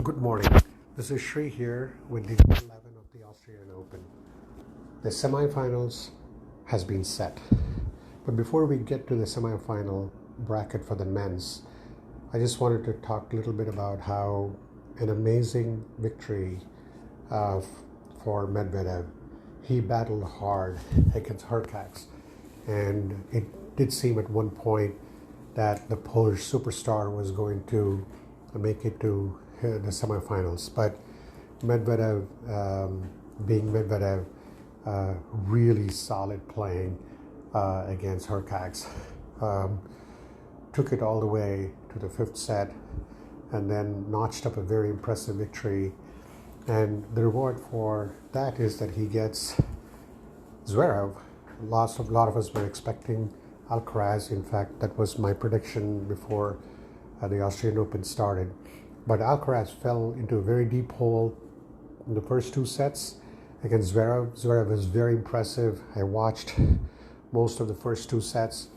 Good morning. This is Shri here with the 11 of the Australian Open. The semifinals has been set. But before we get to the semifinal bracket for the men's, I just wanted to talk a little bit about how an amazing victory for Medvedev. He battled hard against Hurkacz, and it did seem at one point that the Polish superstar was going to make it to the semifinals. But Medvedev, being Medvedev, really solid playing against Hurkacz, took it all the way to the fifth set and then notched up a very impressive victory. And the reward for that is that he gets Zverev. A lot of us were expecting Alcaraz. In fact, that was my prediction before the Australian Open started. But Alcaraz fell into a very deep hole in the first two sets against Zverev. Zverev was very impressive. I watched most of the first two sets.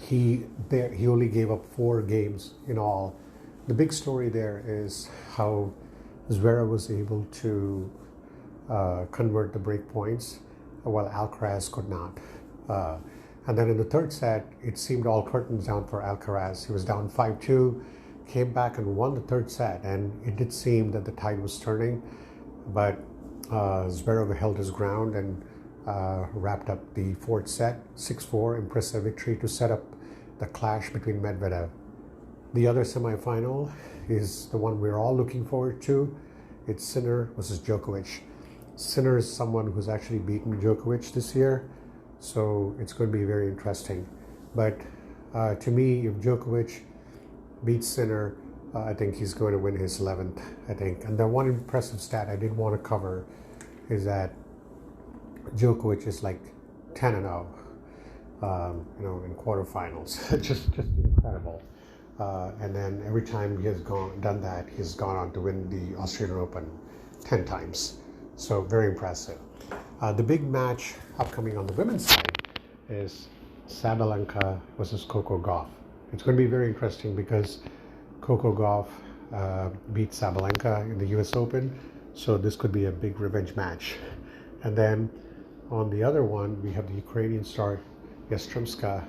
He only gave up 4 games in all. The big story there is how Zverev was able to convert the break points while Alcaraz could not. And then in the third set, it seemed all curtains down for Alcaraz. He was down 5-2, came back and won the third set, and it did seem that the tide was turning, but Zverev held his ground and wrapped up the fourth set, 6-4, impressive victory to set up the clash between Medvedev. The other semifinal is the one we're all looking forward to. It's Sinner versus Djokovic. Sinner is someone who's actually beaten Djokovic this year, so it's going to be very interesting. But to me, if Djokovic beats Sinner, I think he's going to win his 11th, I think. And the one impressive stat I did want to cover is that Djokovic is like 10-0, in quarterfinals. just incredible. And then every time he has done that, he's gone on to win the Australian Open 10 times. So very impressive. The big match upcoming on the women's side is Sabalenka versus Coco Gauff. It's going to be very interesting because Coco Gauff beat Sabalenka in the US Open, so this could be a big revenge match. And then on the other one, we have the Ukrainian star Yastremska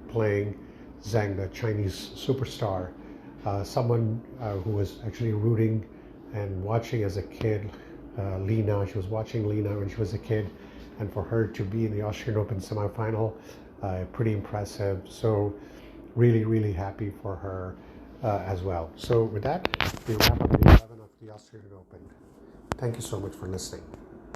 playing Zhang, the Chinese superstar, someone who was actually rooting and watching as a kid. Lena, she was watching Lena when she was a kid, and for her to be in the Australian Open semifinal, pretty impressive. So really happy for her as well. So with that, we wrap up the 11 of the Australian Open. Thank you so much for listening.